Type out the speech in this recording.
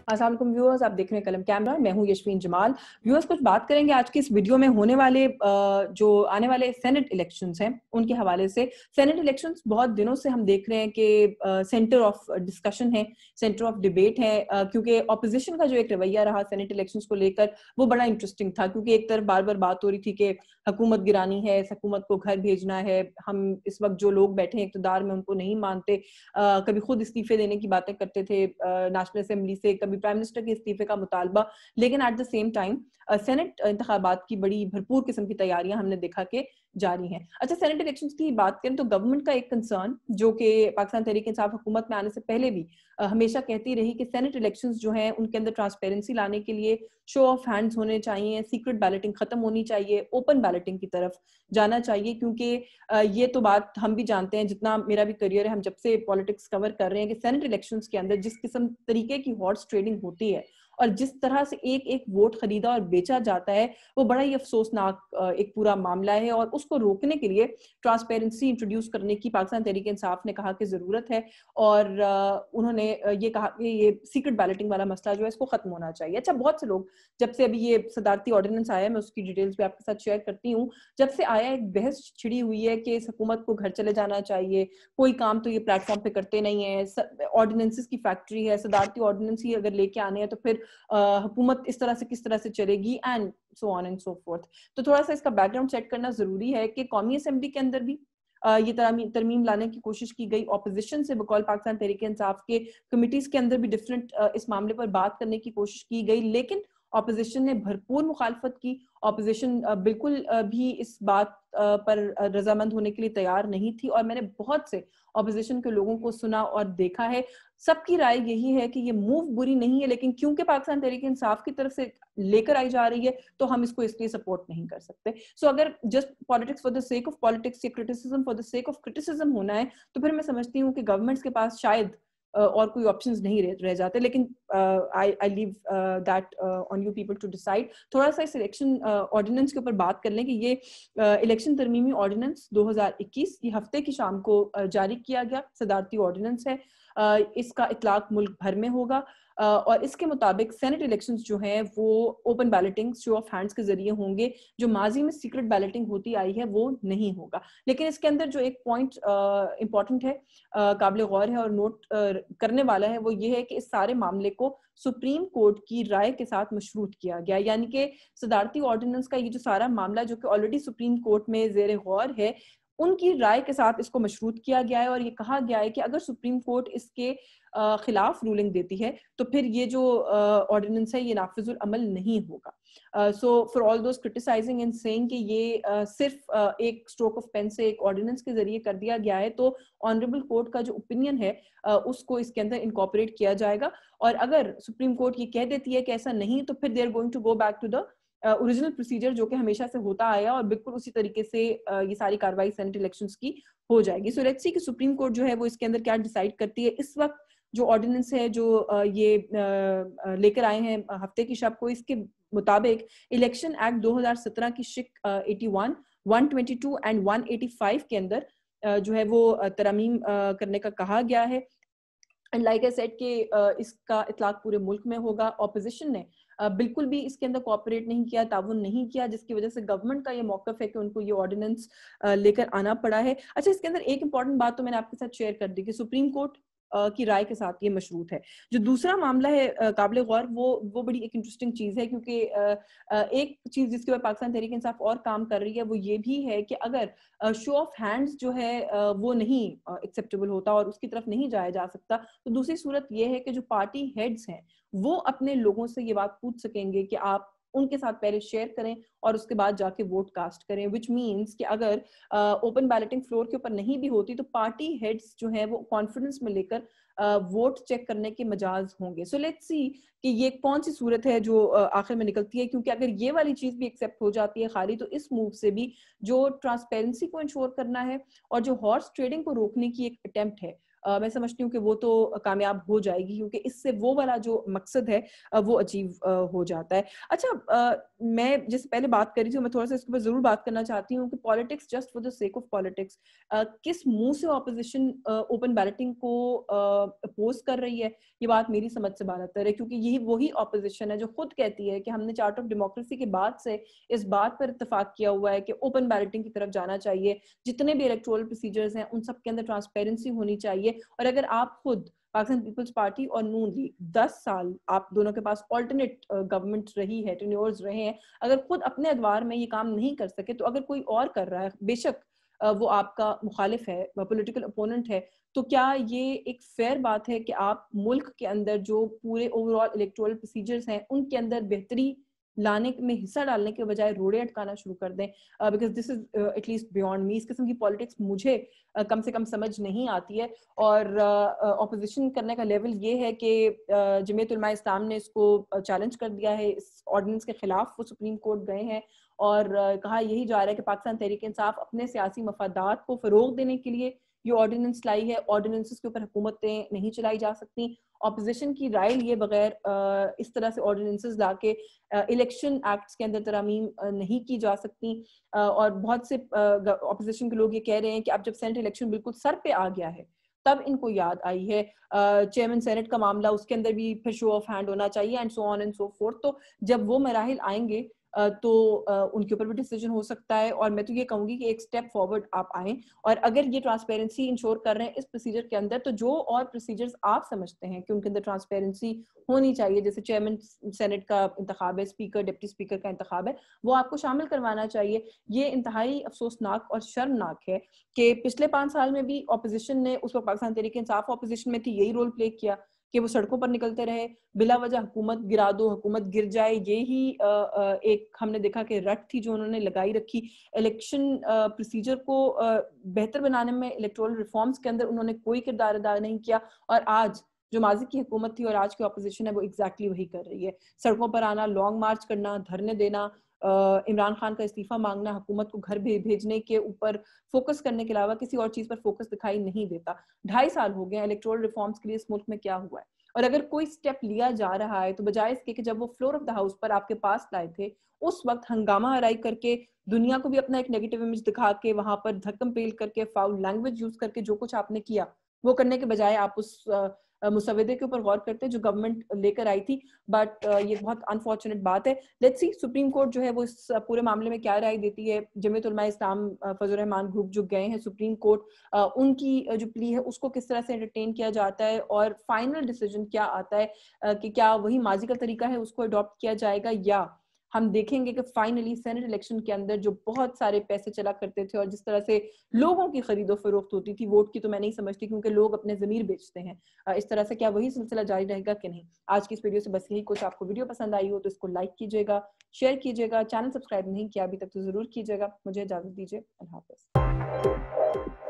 अस्सलाम वालेकुम व्यूअर्स, आप देख रहे हैं कलम कैमरा। मैं हूं यशवीन जमाल। व्यूअर्स, कुछ बात करेंगे आज की इस वीडियो में होने वाले जो आने वाले सेनेट इलेक्शंस हैं उनके हवाले से। सेनेट इलेक्शंस बहुत दिनों से हम देख रहे हैं कि सेंटर ऑफ डिस्कशन है, सेंटर ऑफ डिबेट है, क्योंकि ऑपोजिशन का जो एक रवैया रहा सेनेट इलेक्शंस को लेकर वो बड़ा इंटरेस्टिंग था। क्योंकि एक तरफ बार बार बात हो रही थी कि हुकूमत गिरानी है, हुकूमत को घर भेजना है, हम इस वक्त जो लोग बैठे हैं इक़्तिदार में उनको नहीं मानते, कभी खुद इस्तीफे देने की बातें करते थे नेशनल असेंबली से, कभी प्राइम मिनिस्टर के इस्तीफे का मुतालबा। लेकिन at the same time senate इंतखाबात की बड़ी भरपूर किस्म की तैयारियां हमने देखा कि जारी हैं। अच्छा, सेनेट इलेक्शंस की बात करें तो गवर्नमेंट का एक कंसर्न जो कि पाकिस्तान तहरीक इंसाफ हुकूमत में आने से पहले भी हमेशा कहती रही कि सेनेट इलेक्शंस जो हैं उनके अंदर ट्रांसपेरेंसी लाने के लिए शो ऑफ हैंड्स होने चाहिए, सीक्रेट बैलेटिंग खत्म होनी चाहिए, ओपन बैलेटिंग की तरफ जाना चाहिए। क्योंकि ये तो बात हम भी जानते हैं, जितना मेरा भी करियर है, हम जब से पॉलिटिक्स कवर कर रहे हैं, कि सेनेट इलेक्शंस के अंदर जिस किस्म तरीके की हॉर्स ट्रेडिंग होती है और जिस तरह से एक एक वोट खरीदा और बेचा जाता है, वो बड़ा ही अफसोसनाक एक पूरा मामला है। और उसको रोकने के लिए ट्रांसपेरेंसी इंट्रोड्यूस करने की पाकिस्तान तहरीक इंसाफ ने कहा कि जरूरत है। और उन्होंने ये कहा कि ये सीक्रेट बैलेटिंग वाला मसला जो है इसको खत्म होना चाहिए। अच्छा, बहुत से लोग, जब से अभी ये सदारती ऑर्डिनेंस आया है, मैं उसकी डिटेल्स भी आपके साथ शेयर करती हूँ, जब से आया एक बहस छिड़ी हुई है कि इस हुकूमत को घर चले जाना चाहिए, कोई काम तो ये प्लेटफॉर्म पे करते नहीं है, ऑर्डिनेंसेस की फैक्ट्री है, सदारती ऑर्डिनेंस ही अगर लेके आने हैं तो फिर हुकूमत इस तरह से किस तरह से चलेगी, and so on and so fourth. तो थोड़ा सा इसका बैकग्राउंड सेट करना जरूरी है कि कौमी असेंबली के अंदर भी ये तरमीम लाने की कोशिश की गई। ऑपोजिशन से बकौल पाकिस्तान तहरीक इंसाफ के कमिटीज के अंदर भी डिफरेंट इस मामले पर बात करने की कोशिश की गई, लेकिन ऑपोजिशन ने भरपूर मुखालफत की। ऑपोजिशन बिल्कुल भी इस बात पर रजामंद होने के लिए तैयार नहीं थी। और मैंने बहुत से ऑपोजिशन के लोगों को सुना और देखा है, सबकी राय यही है कि ये मूव बुरी नहीं है, लेकिन क्योंकि पाकिस्तान तहरीक इंसाफ की तरफ से लेकर आई जा रही है तो हम इसको इसलिए सपोर्ट नहीं कर सकते। सो अगर just politics for the sake of politics या criticism for the sake of criticism होना है, तो फिर मैं समझती हूँ कि गवर्नमेंट्स के पास शायद और कोई ऑप्शंस नहीं रह जाते। लेकिन I leave that on you people to decide. थोड़ा सा इस इलेक्शन ऑर्डिनेंस के ऊपर बात कर लें कि ये इलेक्शन तरमीमी ऑर्डिनेंस 2021 ये हफ्ते की शाम को जारी किया गया सदारती ऑर्डिनेंस है। इसका इतलाक मुल्क भर में होगा और इसके मुताबिक सेनेट इलेक्शंस जो हैं वो open balloting show off hands के जरिए होंगे। जो माजी में सीक्रेट बैलेटिंग होती आई है वो नहीं होगा। लेकिन इसके अंदर जो एक पॉइंट इंपॉर्टेंट है, काबिल गौर है और नोट करने वाला है, वो ये है कि इस सारे मामले को सुप्रीम कोर्ट की राय के साथ मशरूत किया गया। यानी कि सदारती ऑर्डिनेंस का ये जो सारा मामला जो कि ऑलरेडी सुप्रीम कोर्ट में जेर गौर है, उनकी राय के साथ इसको मशरूत किया गया है। और ये कहा गया है कि अगर सुप्रीम कोर्ट इसके खिलाफ रूलिंग देती है तो फिर ये जो ऑर्डिनेंस है ये नाफिजुल अमल नहीं होगा। So for all those criticising and saying कि ये सिर्फ एक स्ट्रोक ऑफ पेन से एक ऑर्डिनेंस के जरिए कर दिया गया है, तो ऑनरेबल कोर्ट का जो ओपिनियन है उसको इसके अंदर इनकॉर्पोरेट किया जाएगा। और अगर सुप्रीम कोर्ट ये कह देती है कि ऐसा नहीं, तो फिर they are going to go back to the original procedure जो कि हमेशा से होता आया, और बिल्कुल उसी तरीके से ये सारी कार्रवाई सेनेट इलेक्शंस की हो जाएगी। सो लेट्स सी कि सुप्रीम कोर्ट जो है वो इसके अंदर क्या डिसाइड करती है। इस वक्त जो ऑर्डिनेंस है जो ये लेकर आए हैं हफ्ते की शब को, इसके मुताबिक इलेक्शन एक्ट 2017 की शिक 81, 122 एंड 185 के अंदर जो है वो तरमीम करने का कहा गया है। एंड लाइक आई सेड कि इसका इतलाक पूरे मुल्क में होगा। ऑपोजिशन ने बिल्कुल भी इसके अंदर कोऑपरेट नहीं किया, ताउन नहीं किया, जिसकी वजह से गवर्नमेंट का ये मौकफ है कि उनको ये ऑर्डिनेंस लेकर आना पड़ा है। अच्छा, इसके अंदर एक इंपॉर्टेंट बात तो मैंने आपके साथ शेयर कर दी कि सुप्रीम कोर्ट की राय के साथ ये मशरूत है। जो दूसरा मामला है काबिल गौर, वो बड़ी एक इंटरेस्टिंग चीज है, क्योंकि एक चीज जिसके ऊपर पाकिस्तान तहरीक इंसाफ और काम कर रही है वो ये भी है कि अगर शो ऑफ हैंड्स जो है वो नहीं एक्सेप्टेबल होता और उसकी तरफ नहीं जाया जा सकता, तो दूसरी सूरत ये है कि जो पार्टी हेड्स हैं वो अपने लोगों से ये बात पूछ सकेंगे कि आप उनके साथ पहले शेयर करें और उसके बाद जाके वोट कास्ट करें। विच मीन्स कि अगर ओपन बैलेटिंग फ्लोर के ऊपर नहीं भी होती तो पार्टी हेड्स जो है वो कॉन्फिडेंस में लेकर वोट चेक करने के मजाज होंगे। सो लेट्स सी कि ये कौन सी सूरत है जो आखिर में निकलती है, क्योंकि अगर ये वाली चीज भी एक्सेप्ट हो जाती है खाली, तो इस मूव से भी जो ट्रांसपेरेंसी को इंश्योर करना है और जो हॉर्स ट्रेडिंग को रोकने की एक अटेम्प्ट है मैं समझती हूँ कि वो तो कामयाब हो जाएगी, क्योंकि इससे वो वाला जो मकसद है वो अचीव हो जाता है। अच्छा, मैं जैसे पहले बात कर रही थी, मैं थोड़ा सा इसके ऊपर जरूर बात करना चाहती हूँ कि politics just for the sake of politics, किस मुंह से ऑपोजिशन ओपन बैलेटिंग को अपोज कर रही है, ये बात मेरी समझ से बाहर है, क्योंकि यही वही ऑपोजिशन है जो खुद कहती है कि हमने चार्टर ऑफ डेमोक्रेसी के बाद से इस बात पर इत्तेफाक किया हुआ है कि ओपन बैलेटिंग की तरफ जाना चाहिए, जितने भी इलेक्टोरल प्रोसीजर्स हैं उन सब के अंदर ट्रांसपेरेंसी होनी चाहिए। और अगर आप खुद पाकिस्तान पीपल्स पार्टी और नून लीग 10 साल आप दोनों के पास ऑल्टरनेट गवर्नमेंट रही है, टेन्योर्स रहे हैं, अगर खुद अपने अदवार में ये काम नहीं कर सके तो अगर कोई और कर रहा है, बेशक वो आपका मुखालिफ है, पॉलिटिकल अपोनेंट है, तो क्या ये एक फेयर बात है कि आप मुल्क के अंदर जो पूरे ओवरऑल इलेक्टोरल प्रोसीजर्स हैं उनके अंदर बेहतरी लाने में हिस्सा डालने के बजाय रोड़े अटकाना शुरू कर दें? Because this is at least beyond me. इस किस्म की पॉलिटिक्स मुझे कम से कम समझ नहीं आती है। और ऑपोजिशन करने का लेवल ये है कि जमीयत उलमा इस्लाम ने इसको चैलेंज कर दिया है, इस ऑर्डिनेंस के खिलाफ वो सुप्रीम कोर्ट गए हैं और कहा यही जा रहा है कि पाकिस्तान तहरीक इंसाफ अपने सियासी मफादात को फरोग देने के लिए ये ऑर्डिनेंस लाई है, ऑर्डिनेंसेस के ऊपर हुकूमतें नहीं चलाई जा सकती। ऑपोजिशन की राय लिए बगैर इस तरह से ऑर्डिनेंसेस ला के इलेक्शन एक्ट्स के अंदर तरमीम नहीं की जा सकती। और बहुत से ऑपोजिशन के लोग ये कह रहे हैं कि अब जब सेनेट इलेक्शन बिल्कुल सर पे आ गया है तब इनको याद आई है चेयरमैन सेनेट का मामला, उसके अंदर भी फिर शो ऑफ हैंड होना चाहिए and so on and so fourth. तो जब वो मराहिल आएंगे तो उनके ऊपर भी डिसीजन हो सकता है। और मैं तो ये कहूंगी कि एक स्टेप फॉरवर्ड आप आए, और अगर ये ट्रांसपेरेंसी इंश्योर कर रहे हैं इस प्रोसीजर के अंदर, तो जो और प्रोसीजर्स आप समझते हैं कि उनके अंदर ट्रांसपेरेंसी होनी चाहिए, जैसे चेयरमैन सेनेट का इंतखाब है, स्पीकर डिप्टी स्पीकर का इंतखाब है, वो आपको शामिल करवाना चाहिए। ये इंतहाई अफसोसनाक और शर्मनाक है कि पिछले 5 साल में भी ऑपोजिशन ने, उस वक्त पाकिस्तान तहरीक इंसाफ ऑपोजिशन में थी, यही रोल प्ले किया कि वो सड़कों पर निकलते रहे, बिला वजह हुकूमत गिरा दो, हुकूमत गिर जाए, ये ही एक हमने देखा कि रट थी जो उन्होंने लगाई रखी। इलेक्शन प्रोसीजर को बेहतर बनाने में, इलेक्टोरल रिफॉर्म्स के अंदर उन्होंने कोई किरदार अदा नहीं किया। और आज जो माजी की हुकूमत थी और आज की ऑपोजिशन है वो एग्जैक्टली वही कर रही है। सड़कों पर आना, लॉन्ग मार्च करना, धरने देना, इमरान खान का इस्तीफा मांगना, हुकूमत को घर भेजने के ऊपर फोकस करने के अलावा किसी और चीज पर फोकस दिखाई नहीं देता। 2.5 साल हो गए इलेक्टोरल रिफॉर्म्स के लिए इस मुल्क में क्या हुआ है? और अगर कोई स्टेप लिया जा रहा है तो बजाय इसके कि जब वो फ्लोर ऑफ द हाउस पर आपके पास लाए थे उस वक्त हंगामा हराई करके, दुनिया को भी अपना एक नेगेटिव इमेज दिखा के, वहां पर धक्कम पेल करके, फाउल लैंग्वेज यूज करके जो कुछ आपने किया वो करने के बजाय आप उस मुसवदे के ऊपर गौर करते जो गवर्नमेंट लेकर आई थी। बट ये बहुत अनफॉर्चुनेट बात है। लेट्स सी सुप्रीम कोर्ट जो है वो इस पूरे मामले में क्या राय देती है। जमीयत उलमा इस्लाम, फजल रहमान ग्रुप जो गए हैं सुप्रीम कोर्ट, उनकी जो प्ली है उसको किस तरह से एंटरटेन किया जाता है और फाइनल डिसीजन क्या आता है कि क्या वही माजी का तरीका है उसको अडॉप्ट किया जाएगा, या हम देखेंगे कि फाइनली सेनेट इलेक्शन के अंदर जो बहुत सारे पैसे चला करते थे और जिस तरह से लोगों की खरीदो फरोख्त होती थी, वोट की तो मैं नहीं समझती क्योंकि लोग अपने ज़मीर बेचते हैं, इस तरह से क्या वही सिलसिला जारी रहेगा कि नहीं। आज की इस वीडियो से बस यही कुछ। आपको वीडियो पसंद आई हो तो इसको लाइक कीजिएगा, शेयर कीजिएगा, चैनल सब्सक्राइब नहीं किया अभी तक तो जरूर कीजिएगा। मुझे इजाजत दीजिए, अल्लाह हाफ़िज़।